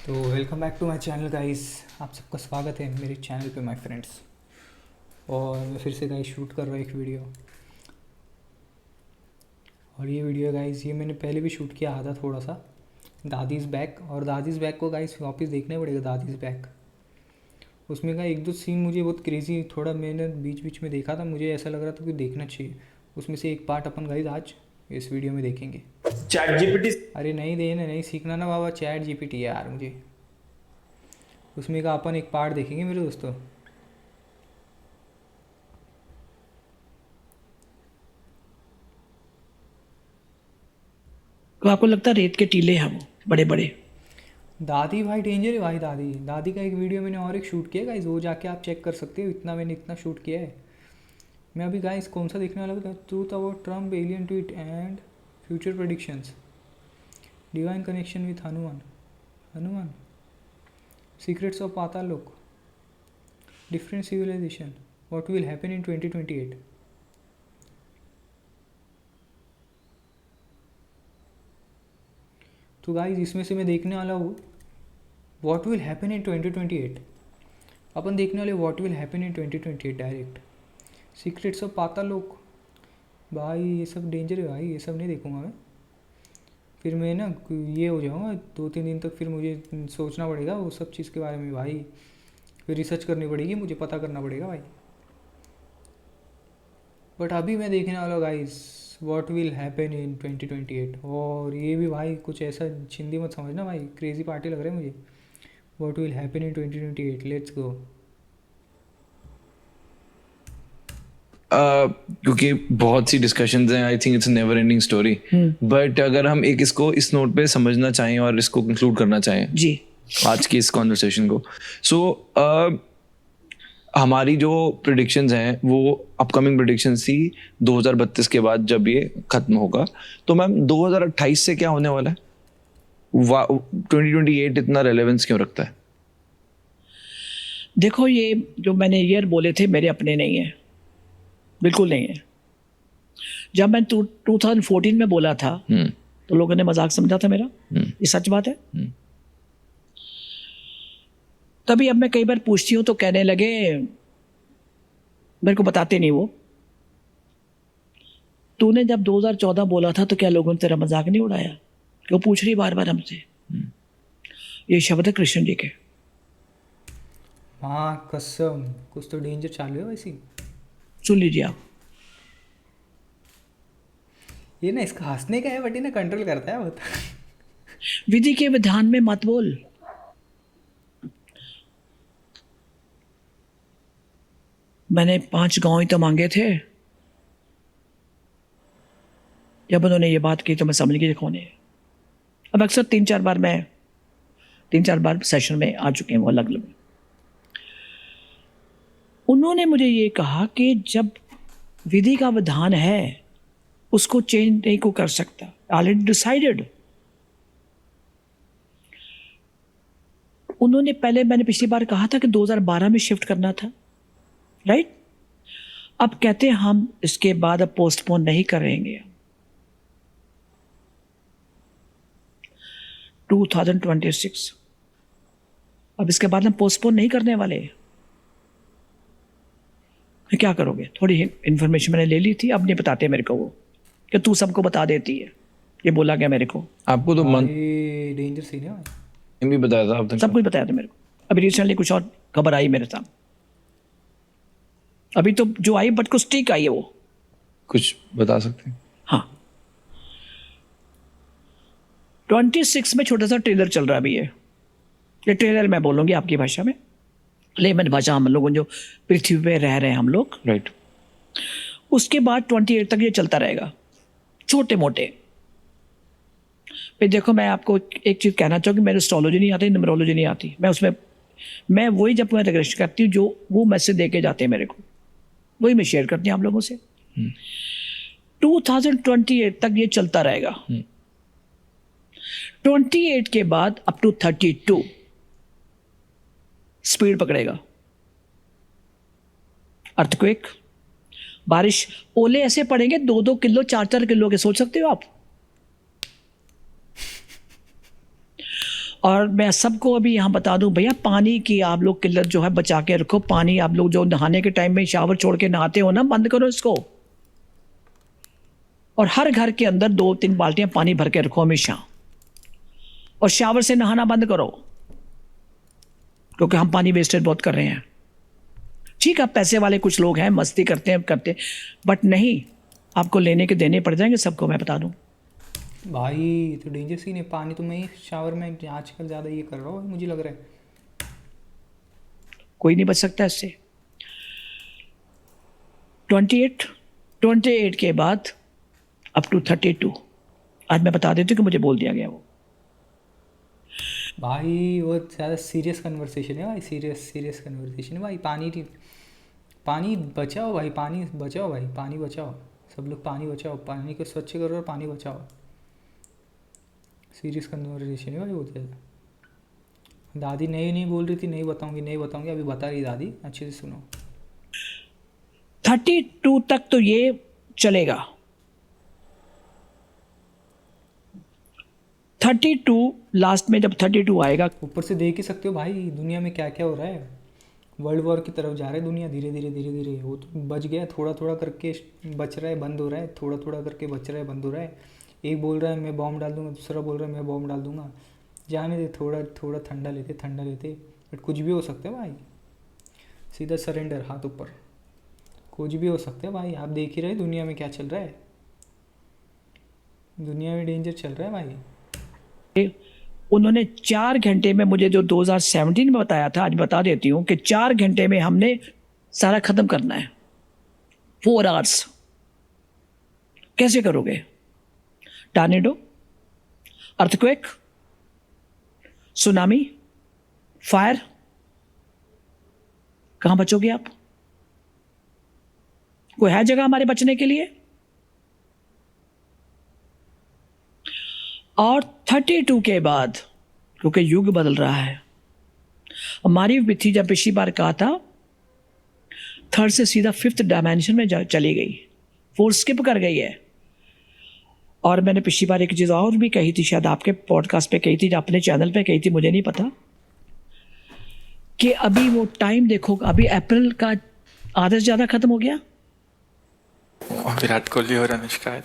तो welcome back to my channel guys. आप सबका स्वागत है मेरे चैनल पे माय फ्रेंड्स। और मैं फिर से गाइस शूट कर रहा हूँ एक वीडियो। और ये वीडियो गाइस ये मैंने पहले भी शूट किया आधा थोड़ा सा, दादीज़ बैक। और दादीज़ बैक को गाइस वापस देखना पड़ेगा, दादीज़ बैक। उसमें का एक दो सीन मुझे बहुत क्रेजी थोड़ा मैंने बीच बीच में देखा था, मुझे ऐसा लग रहा था कि देखना चाहिए। उसमें से एक पार्ट अपन गाइस आज इस वीडियो में देखेंगे। Chat GPT. अरे नहीं देना, नहीं सीखना ना बाबा चैट जीपीटी यार मुझे। उसमें का अपन एक पार्ट देखेंगे मेरे दोस्तों। तो आपको लगता है रेत के टीले हैं वो बड़े बड़े। दादी भाई डेंजर है भाई। दादी दादी का एक वीडियो मैंने और एक शूट किया गाइस, वो जाके आप चेक कर सकते हो। इतना शूट किया है। मैं अभी गाइस कौन सा देखने वाला हूँ, truth about Trump, alien tweet and future predictions, divine connection with Hanuman, Hanuman secrets of Patal Lok, different civilization, what will happen in 2028। तो गाइस इसमें से मैं देखने वाला हूँ व्हाट विल हैपन इन 2028। अपन देखने वाले what will happen in 2028 direct. Secrets of Patal Lok, भाई ये सब डेंजर है भाई, ये सब नहीं देखूँगा मैं। फिर मैं ना ये हो जाऊँगा 2-3 दिन तक, फिर मुझे सोचना पड़ेगा वो सब चीज़ के बारे में भाई। फिर रिसर्च करनी पड़ेगी, मुझे पता करना पड़ेगा भाई। बट अभी मैं देखने वाला guys what will happen in 2028। और ये भी भाई कुछ ऐसा चिंदी मत समझना भाई, क्रेजी पार्टी लग रहा है मुझे। What will happen in 2028, let's go. क्योंकि बहुत सी डिस्कशंस हैं, I think it's never ending story. But अगर हम एक इसको इस नोट पे समझना चाहें और इसको कंक्लूड करना चाहें जी आज की इस कॉन्वर्सेशन को, सो हमारी जो प्रिडिक्शंस हैं वो अपकमिंग प्रिडिक्शंस थी 2032 के बाद जब ये खत्म होगा। तो मैम 2028 से क्या होने वाला है? 2028 इतना रेलेवेंस क्यों रखता है? देखो, ये जो मैंने ईयर बोले थे मेरे अपने नहीं है, बिल्कुल नहीं है। जब मैं 2014 में बोला था तो लोगों ने मजाक समझा था मेरा। ये सच बात है। तभी अब मैं कई बार पूछती हूँ तो कहने लगे मेरे को बताते नहीं वो। तूने जब 2014 बोला था तो क्या लोगों ने तेरा मजाक नहीं उड़ाया? क्यों पूछ रही बार बार हमसे? ये शब्द है कृष्ण जी के। हाँ कसम, कुछ तो डेंजर चालू है वैसी। सुन लीजिए आप। ये ना इसका हंसने का है बट ये ना कंट्रोल करता है बहुत। विधि के विधान में मत बोल। मैंने 5 गांव ही तो मांगे थे। जब उन्होंने ये बात की तो मैं समझ गई कौन है। अब अक्सर 3-4 बार सेशन में आ चुके हैं वो अलग अलग। उन्होंने मुझे ये कहा कि जब विधि का विधान है उसको चेंज नहीं को कर सकता, ऑलरेडी डिसाइडेड। उन्होंने पहले, मैंने पिछली बार कहा था कि 2012 में शिफ्ट करना था, राइट? अब कहते हैं हम इसके बाद अब पोस्टपोन नहीं करेंगे। 2026, अब इसके बाद हम पोस्टपोन नहीं करने वाले। क्या करोगे? थोड़ी इंफॉर्मेशन मैंने ले ली थी, अब नहीं बताते मेरे को वो कि तू सबको बता देती है। ये बोला गया मेरे को। आपको तो मन डेंजर सीन है भाई। भी बताया था, आप सब कुछ बताया था मेरे को। अभी रिसेंटली कुछ और खबर आई मेरे सामने। अभी तो जो आई बट कुछ ठीक आई है वो। कुछ बता सकते हैं? हाँ, 26 में छोटा सा ट्रेलर चल रहा है अभी। ये ट्रेलर मैं बोलूँगी आपकी भाषा में, लेमन भाषा, हम लोग जो पृथ्वी पे रह रहे हैं हम लोग। राइट। उसके बाद 28 तक ये चलता रहेगा, छोटे मोटे। फिर देखो, मैं आपको एक चीज़ कहना चाहूँगी, मेरे एस्ट्रोलॉजी नहीं आती, न्यूमरोलॉजी नहीं आती। मैं वही जब मैं रिग्रेशन करती हूँ जो वो मैसेज दे के जाते हैं मेरे को, वही मैं शेयर करती हूँ आप लोगों से। 2028 तक ये चलता रहेगा। 28 के बाद अप टू 32 स्पीड पकड़ेगा। अर्थक्वेक, बारिश, ओले ऐसे पड़ेंगे 2-2 किलो 4-4 किलो के, सोच सकते हो आप। और मैं सबको अभी यहाँ बता दूं भैया, पानी की आप लोग किल्लत जो है बचा के रखो। पानी आप लोग जो नहाने के टाइम में शावर छोड़ के नहाते हो ना, बंद करो इसको। और हर घर के अंदर 2-3 बाल्टियां पानी भर के रखो हमेशा। और शावर से नहाना बंद करो, क्योंकि हम पानी वेस्टेज बहुत कर रहे हैं। ठीक है, पैसे वाले कुछ लोग हैं, मस्ती करते हैं, बट नहीं, आपको लेने के देने पड़ जाएंगे सबको, मैं बता दूं। भाई तो डेंजर सीन है। पानी तो मैं ही शावर में आजकल ज़्यादा ये कर रहा हूँ, मुझे लग रहा है। कोई नहीं बच सकता इससे। 28 के बाद अप टू 32, आज मैं बता देती हूँ कि मुझे बोल दिया गया वो। भाई वो ज़्यादा सीरियस कन्वर्सेशन है भाई, सीरियस कन्वर्सेशन है भाई। पानी बचाओ भाई, पानी बचाओ भाई, पानी बचाओ। सब लोग पानी बचाओ, पानी को स्वच्छ करो और पानी बचाओ। सीरियस कन्वर्सेशन है भाई वो तो। दादी नहीं बोल रही थी, नहीं बताऊंगी, अभी बता रही दादी, अच्छे से सुनो। 32 तक तो ये चलेगा। 32 लास्ट में, जब 32 आएगा, ऊपर से देख ही सकते हो भाई दुनिया में क्या क्या हो रहा है। वर्ल्ड वॉर की तरफ जा रहा है दुनिया, धीरे धीरे। वो तो बच गया, थोड़ा करके बच रहा है, बंद हो रहा है, थोड़ा करके बच रहा है, बंद हो रहा है। एक बोल रहा है मैं बॉम्ब डाल दूंगा, दूसरा बोल रहा है मैं बॉम्ब डाल दूंगा। जाने दे, थोड़ा ठंडा लेते। बट कुछ भी हो सकता है भाई। सीधा सरेंडर, हाथ ऊपर। कुछ भी हो सकता है भाई। आप देख ही रहे दुनिया में क्या चल रहा है। दुनिया में डेंजर चल रहा है भाई। उन्होंने 4 घंटे में मुझे जो 2017 में बताया था, आज बता देती हूँ कि 4 घंटे में हमने सारा खत्म करना है। 4 आवर्स। कैसे करोगे? टॉर्नेडो, अर्थक्वेक, सुनामी, फायर, कहां बचोगे आप? कोई है जगह हमारे बचने के लिए? और 32 के बाद, क्योंकि युग बदल रहा है, हमारी विधि जब पिछली बार कहा था 3rd से सीधा 5th डायमेंशन में चली गई, 4 स्किप कर गई है। और मैंने पिछली बार एक चीज़ और भी कही थी, शायद आपके पॉडकास्ट पे कही थी, या अपने चैनल पे कही थी, मुझे नहीं पता, कि अभी वो टाइम देखो, अभी अप्रैल का आधा से ज़्यादा खत्म हो गया। और विराट कोहली और अनुष्का है।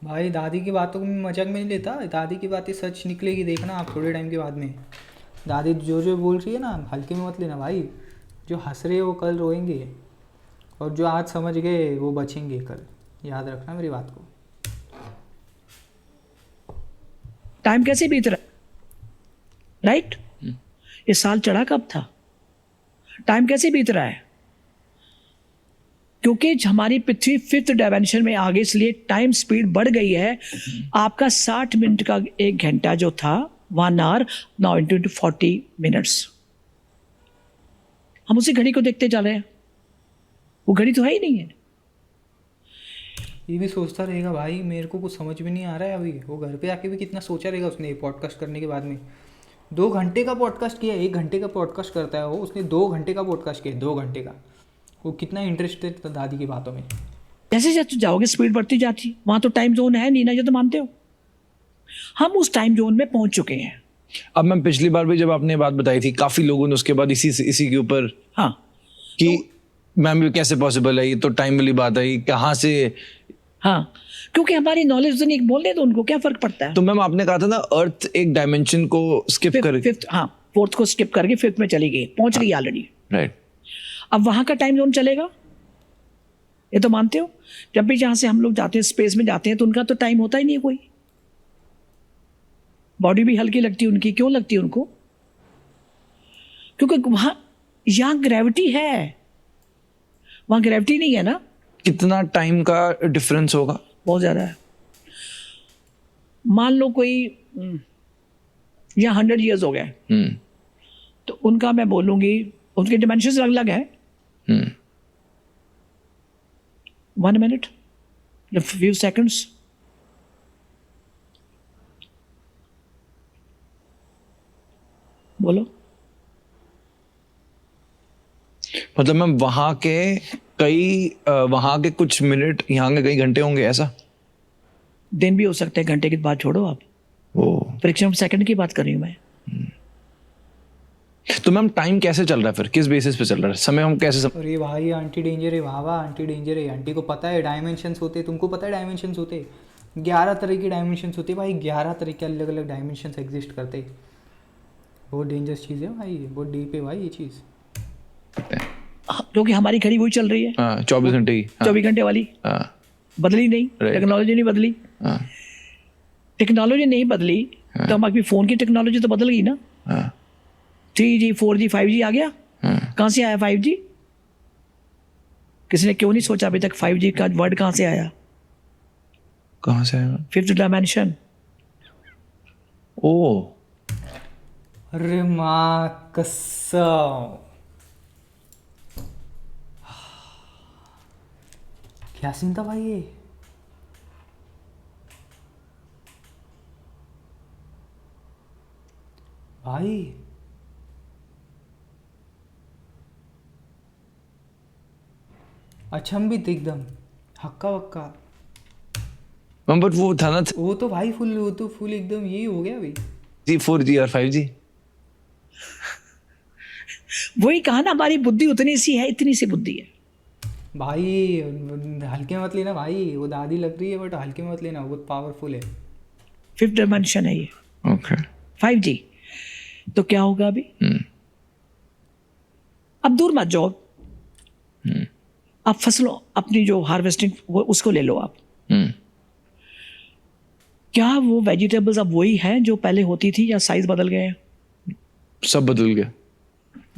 भाई दादी की बातों को मैं मजाक में नहीं लेता, दादी की बातें सच निकलेगी, देखना आप थोड़े टाइम के बाद में। दादी जो बोल रही है ना, हल्के में मत लेना भाई। जो हंस रहे हो कल रोएंगे, और जो आज समझ गए वो बचेंगे कल। याद रखना मेरी बात को। टाइम कैसे बीत रहा है, राइट? ये साल चढ़ा कब था? टाइम कैसे बीत रहा है? क्योंकि हमारी पृथ्वी 5th डायमेंशन में आ गई, इसलिए टाइम स्पीड बढ़ गई है। आपका 60 मिनट का 1 घंटा जो था, 1 आवर, नाउ इनटू 40 मिनट्स। हम उसी घड़ी को देखते जा रहे हैं, वो घड़ी तो है ही नहीं है। ये भी सोचता रहेगा भाई, मेरे को कुछ समझ में नहीं आ रहा है अभी। वो घर पे आके भी कितना सोचा रहेगा उसने पॉडकास्ट करने के बाद में। 2 घंटे का पॉडकास्ट किया, 1 घंटे का पॉडकास्ट करता है वो, उसने 2 घंटे का पॉडकास्ट किया, 2 घंटे का। वो कितना इंटरेस्टेड था दादी की बातों में। जैसे जैसे जाओगे स्पीड बढ़ती जाती, वहां तो टाइम जोन है नहीं ना, ये तो मानते हो। हम उस टाइम जोन में पहुंच चुके हैं। अब मैम पिछली बार भी जब आपने ये बात बताई थी, काफी लोगों ने उसके बाद इसी के ऊपर हाँ, कि मैम ये कैसे पॉसिबल है, ये तो टाइम वाली बात है, कहाँ से। हाँ, क्योंकि हमारी नॉलेज तो नहीं, बोलने तो उनको क्या फर्क पड़ता है। तो मैम आपने कहा था ना, अर्थ एक डायमेंशन को स्किप कर, 5th, हाँ, 4th को स्किप करके 5th में चली गई, पहुंच गई ऑलरेडी। राइट। अब वहां का टाइम जोन चलेगा, ये तो मानते हो। जब भी जहां से हम लोग जाते हैं, स्पेस में जाते हैं, तो उनका तो टाइम होता ही नहीं है कोई। बॉडी भी हल्की लगती है उनकी। क्यों लगती है उनको? क्योंकि वहां, यहां ग्रेविटी है, वहां ग्रेविटी नहीं है ना। कितना टाइम का डिफरेंस होगा? बहुत ज्यादा है। मान लो कोई यहाँ 100 ईयर्स हो गए, तो उनका मैं बोलूंगी, उनके डिमेंशन अलग अलग है। 1 मिनट, फ्यू सेकंड्स। बोलो। मतलब मैम वहां के कई वहाँ के कुछ मिनट, यहाँ के कई घंटे होंगे ऐसा? दिन भी हो सकते हैं, घंटे की बात छोड़ो आप, ओ, फ्रैक्शन ऑफ सेकंड की बात कर रही हूँ मैं। तो मैम टाइम कैसे चल रहा है फिर, किस बेसिस पे चल रहा है समय, हम कैसे अरे भाई आंटी डेंजर है, वाह वाह आंटी डेंजर है। आंटी को पता है डायमेंशंस होते, तुमको पता है डायमेंशंस होते, 11 तरह के डायमेंशंस होते भाई, 11 तरह के अलग अलग डायमेंशंस एग्जिस्ट करते। बहुत डेंजरस चीज़ है भाई, बहुत डीप है भाई ये चीज़। क्योंकि हमारी घड़ी वही चल रही है, हाँ 24 घंटे की। हाँ, 24 घंटे वाली, हाँ, बदली नहीं, Right. टेक्नोलॉजी नहीं बदली। हाँ, टेक्नोलॉजी नहीं बदली तो हमारी फ़ोन की टेक्नोलॉजी तो बदल गई ना। हाँ, 3G 4G 5G आ गया, हाँ। कहाँ से आया 5G? किसी ने क्यों नहीं सोचा अभी तक 5G का वर्ड कहाँ से आया? कहाँ से आया? Fifth dimension. ओ, अरे माँ कसम, क्या सीन था भाई ये। भाई अचंभित भी थे एकदम, हक्का वक्का। मैम बट वो था ना वो तो भाई फुल, वो तो फुल एकदम यही हो गया भाई। 4G और 5G। वही कहा ना, हमारी बुद्धि उतनी सी है, इतनी सी बुद्धि है। भाई हल्के मत लेना भाई, वो दादी लग रही है बट हल्के मत लेना, वो बहुत पावरफुल है। फिफ्थ डायमेंशन है ये, ओके। 5G। तो क्या होगा अभी? अब दूर मत जाओ, आप फसलों अपनी जो हार्वेस्टिंग वो उसको ले लो आप। क्या वो वेजिटेबल्स अब वही हैं जो पहले होती थी, या साइज बदल गए हैं? सब बदल गया।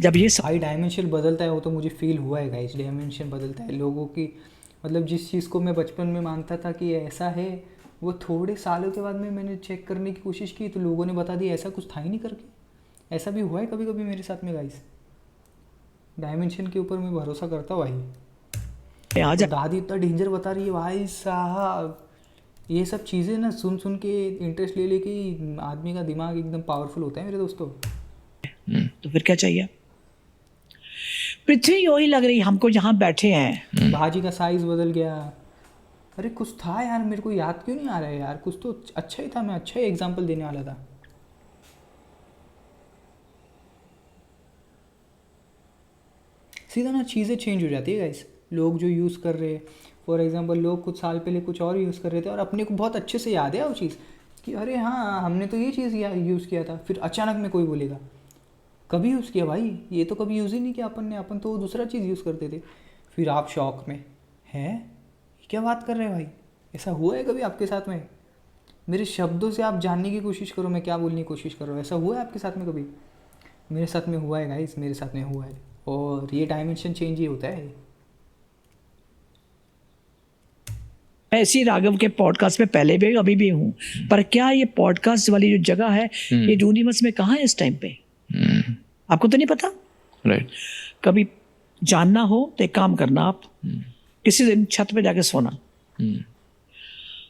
जब ये सब भाई डायमेंशन बदलता है, वो तो मुझे फील हुआ है गाइस, डायमेंशन बदलता है लोगों की। मतलब जिस चीज़ को मैं बचपन में मानता था कि ऐसा है, वो थोड़े सालों के बाद में मैंने चेक करने की कोशिश की तो लोगों ने बता दिया ऐसा कुछ था ही नहीं करके। ऐसा भी हुआ है कभी कभी मेरे साथ में गाइस। डायमेंशन के ऊपर मैं भरोसा करता हूँ भाई। आ तो जा दादी इतना डेंजर बता रही है भाई साहब, ये सब चीज़ें ना सुन सुन के इंटरेस्ट ले लेके ही आदमी का दिमाग एकदम पावरफुल होता है मेरे दोस्तों। तो फिर क्या चाहिए? पृथ्वी वही लग रही हमको जहाँ बैठे हैं। भाजी का साइज बदल गया। अरे कुछ था यार, मेरे को याद क्यों नहीं आ रहा है यार, कुछ तो अच्छा ही था, मैं अच्छा ही एग्जांपल देने वाला था। सीधा ना चीज़ें चेंज हो जाती है गाइस, लोग जो यूज़ कर रहे हैं। फॉर एग्जांपल लोग कुछ साल पहले कुछ और यूज़ कर रहे थे और अपने को बहुत अच्छे से याद है वो चीज़ कि अरे हाँ हमने तो ये चीज़ यूज़ किया था, फिर अचानक में कोई बोलेगा कभी यूज़ किया भाई, ये तो कभी यूज़ ही नहीं किया अपन ने, अपन तो दूसरा चीज़ यूज़ करते थे। फिर आप शौक में हैं, क्या बात कर रहे हैं भाई, ऐसा हुआ है कभी आपके साथ में? मेरे शब्दों से आप जानने की कोशिश करो मैं क्या बोलने की कोशिश कर रहा हूँ। ऐसा हुआ है आपके साथ में कभी? मेरे साथ में हुआ है गाइस, मेरे साथ में हुआ है। और ये डायमेंशन चेंज ही होता है। मैं इसी राघव के पॉडकास्ट में पहले भी अभी भी हूँ, पर क्या ये पॉडकास्ट वाली जो जगह है ये यूनिवर्स में कहाँ है इस टाइम पे? आपको तो नहीं पता। राइट। कभी जानना हो तो एक काम करना, आप किसी दिन छत पे जाके सोना,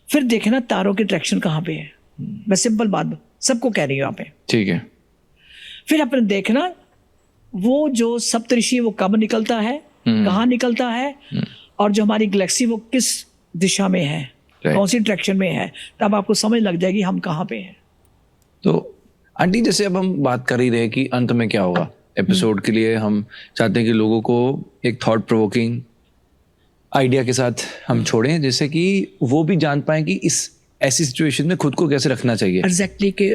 फिर देखना तारों की डायरेक्शन कहाँ पे है। मैं सिंपल बात सबको कह रही हूँ यहाँ पे। ठीक है। फिर अपने देखना वो जो सप्तऋषि वो कब निकलता है, कहाँ निकलता है, और जो हमारी गैलेक्सी वो किस दिशा में है, कौन सी डायरेक्शन में है, तब आपको समझ लग जाएगी हम कहाँ पे हैं। तो आंटी जैसे अब हम बात कर ही रहे कि अंत में क्या होगा एपिसोड के लिए, हम चाहते हैं कि लोगों को एक थॉट प्रोवोकिंग आइडिया के साथ हम छोड़ें, जिससे कि वो भी जान पाएं कि इस ऐसी सिचुएशन में खुद को कैसे रखना चाहिए। एग्जैक्टली के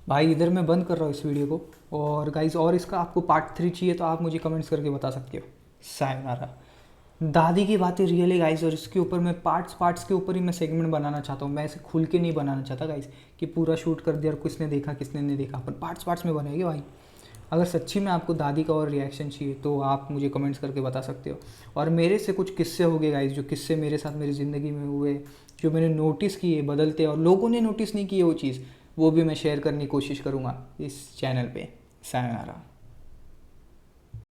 भाई इधर मैं बंद कर रहा हूँ इस वीडियो को, और गाइस और इसका आपको पार्ट 3 चाहिए तो आप मुझे कमेंट्स करके बता सकते हो। सायोनारा। दादी की बातें रियल है गाइस, और इसके ऊपर मैं पार्ट्स के ऊपर ही मैं सेगमेंट बनाना चाहता हूँ। मैं ऐसे खुल के नहीं बनाना चाहता गाइस कि पूरा शूट कर दिया और किसने देखा किसने नहीं देखा, अपन पार्ट्स में बनाएंगे भाई। अगर सच्ची में आपको दादी का और रिएक्शन चाहिए तो आप मुझे कमेंट्स करके बता सकते हो। और मेरे से कुछ किस्से हो गए गाइस, जो किस्से मेरे साथ मेरी ज़िंदगी में हुए, जो मैंने नोटिस किए बदलते और लोगों ने नोटिस नहीं किए वो चीज़, वो भी मैं शेयर करने की कोशिश करूँगा इस चैनल पे। सायोनारा।